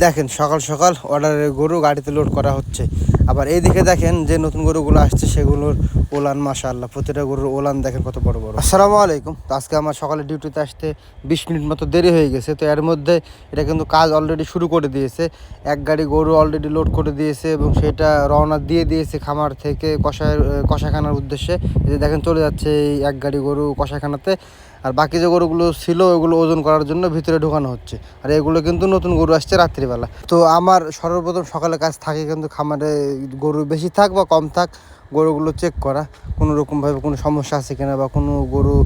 দেখেন সকাল সকাল অর্ডারের গরু গাড়িতে লোড করা হচ্ছে। আবার এইদিকে দেখেন যে নতুন গরুগুলো আসছে সেগুলোর ওলান মাশাআল্লাহ, প্রতিটা গরুর ওলান দেখেন কত বড় বড়। আসসালামু আলাইকুম। তো আজকে আমার সকালে ডিউটিতে আসতে 20 মিনিট মতো দেরি হয়ে গেছে। তো এর মধ্যে এটা কিন্তু কাজ অলরেডি শুরু করে দিয়েছে। এক গাড়ি গরু অলরেডি লোড করে দিয়েছে এবং সেটা রওনা দিয়ে দিয়েছে খামার থেকে কষাখানার উদ্দেশ্যে। এই যে দেখেন চলে যাচ্ছে এই এক গাড়ি গরু কষাখানাতে। আর বাকি যে গরুগুলো ছিল ওগুলো ওজন করার জন্য ভিতরে ঢোকানো হচ্ছে। আর এগুলো কিন্তু নতুন গরু আসছে রাত্রিবেলা। তো আমার সর্বপ্রথম সকালে কাজ থাকে কিন্তু খামারে গরু বেশি থাক বা কম থাক গরুগুলো চেক করা, কোনো রকমভাবে কোনো সমস্যা আছে কিনা বা কোনো গরু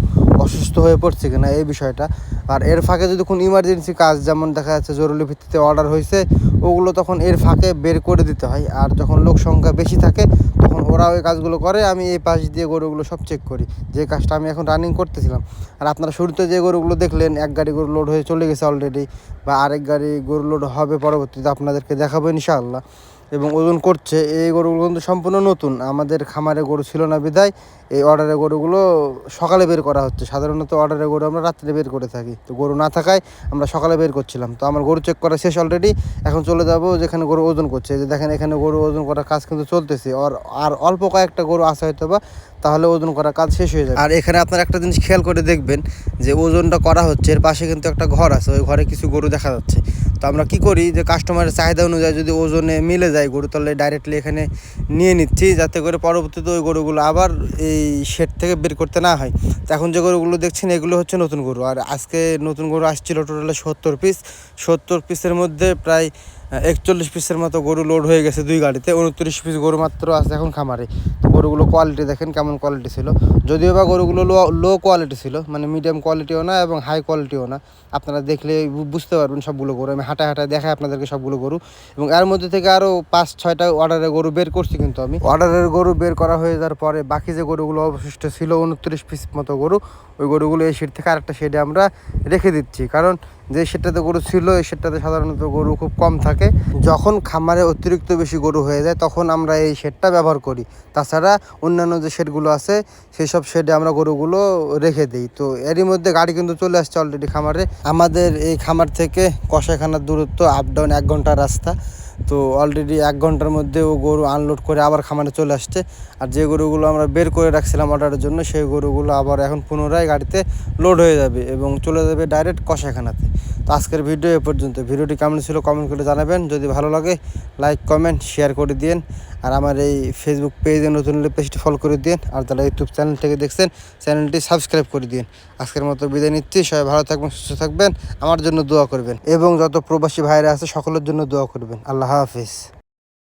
অসুস্থ হয়ে পড়ছে কিনা এই বিষয়টা। আর এর ফাঁকে যদি কোনো ইমার্জেন্সি কাজ যেমন দেখা যাচ্ছে জরুরি ভিত্তিতে অর্ডার হয়েছে ওগুলো তখন এর ফাঁকে বের করে দিতে হয়। আর যখন লোক সংখ্যা বেশি থাকে তখন ওরা ওই কাজগুলো করে, আমি এই পাশ দিয়ে গরুগুলো সব চেক করি, যে কাজটা আমি এখন রানিং করতেছিলাম। আর আপনারা শুরুতে যে গরুগুলো দেখলেন এক গাড়ি গরু লোড হয়ে চলে গেছে অলরেডি, বা আরেক গাড়ি গরু লোড হবে পরবর্তীতে, আপনাদেরকে দেখাবো ইনশাআল্লাহ। এবং ওজন করছে এই গরুগুলো কিন্তু সম্পূর্ণ নতুন, আমাদের খামারে গরু ছিল না বিধায় এই অর্ডারের গরুগুলো সকালে বের করা হচ্ছে। সাধারণত অর্ডারের গরু আমরা রাত্রে বের করে থাকি, তো গরু না থাকায় আমরা সকালে বের করছিলাম। তো আমার গরু চেক করা শেষ অলরেডি, এখন চলে যাব যেখানে গরু ওজন করছে। যে দেখেন এখানে গরু ওজন করার কাজ কিন্তু চলতেছে, আর অল্প কয়েকটা গরু আসা হয়তো বা, তাহলে ওজন করার কাজ শেষ হয়ে যাবে। আর এখানে আপনারা একটা জিনিস খেয়াল করে দেখবেন যে ওজনটা করা হচ্ছে, এর পাশে কিন্তু একটা ঘর আছে, ওই ঘরে কিছু গরু দেখা যাচ্ছে। তো আমরা কি করি যে কাস্টমারের চাহিদা অনুযায়ী যদি ওজনে মিলে যায় গরু, তাহলে ডাইরেক্টলি এখানে নিয়ে নিচ্ছি, যাতে করে পরবর্তীতে ওই গরুগুলো আবার এই শেড থেকে বের করতে না হয়। তো এখন যে গরুগুলো দেখছেন এগুলো হচ্ছে নতুন গরু। আর আজকে নতুন গরু আসছিল টোটালে 70 পিসের মধ্যে প্রায় 41 পিসের মতো গরু লোড হয়ে গেছে দুই গাড়িতে। 29 পিস গরু মাত্র আছে এখন খামারে। তো গরুগুলো কোয়ালিটি দেখেন কেমন কোয়ালিটি ছিল, যদিও বা গরুগুলো লো কোয়ালিটি ছিল, মানে মিডিয়াম কোয়ালিটিও না এবং হাই কোয়ালিটিও না। আপনারা দেখলে বুঝতে পারবেন সবগুলো গরু, আমি হাঁটায় দেখাই আপনাদেরকে সবগুলো গরু। এবং এর মধ্যে থেকে আরও 5-6টা অর্ডারের গরু বের করছি কিন্তু আমি। অর্ডারের গরু বের করা হয়ে যাওয়ার পরে বাকি যে গরুগুলো অবশিষ্ট ছিল 29 পিস মতো গরু, ওই গরুগুলো এই শেড থেকে আরেকটা শেডে আমরা রেখে দিচ্ছি। কারণ যে শেডটাতে গরু ছিল এই শেডটাতে সাধারণত গরু খুব কম থাকে। যখন খামারে অতিরিক্ত বেশি গরু হয়ে যায় তখন আমরা এই শেডটা ব্যবহার করি। তাছাড়া অন্যান্য যে শেডগুলো আছে সেই সব শেডে আমরা গরুগুলো রেখে দিই। তো এরই মধ্যে গাড়ি কিন্তু চলে আসছে অলরেডি খামারে। আমাদের এই খামার থেকে কষাইখানার দূরত্ব আপ ডাউন 1 ঘন্টার রাস্তা। তো অলরেডি 1 ঘন্টার মধ্যে ও গরু আনলোড করে আবার খামারে চলে আসছে। আর যে গরুগুলো আমরা বের করে রাখছিলাম অর্ডারের জন্য সেই গরুগুলো আবার এখন পুনরায় গাড়িতে লোড হয়ে যাবে এবং চলে যাবে ডাইরেক্ট কষাইখানাতে। তো আজকের ভিডিও এ পর্যন্ত। ভিডিওটি কেমন ছিল কমেন্ট করে জানাবেন, যদি ভালো লাগে লাইক কমেন্ট শেয়ার করে দিন। আর আমার এই ফেসবুক পেজে নতুন হলে পেজটি ফলো করে দিন। আর যারা ইউটিউব চ্যানেল থেকে দেখছেন চ্যানেলটি সাবস্ক্রাইব করে দিন। আজকের মতো বিদায় নিচ্ছি, সবাই ভালো থাকবেন, সুস্থ থাকবেন, আমার জন্য দোয়া করবেন এবং যত প্রবাসী ভাইরা আছে সকলের জন্য দোয়া করবেন। আল্লাহ হাফিজ।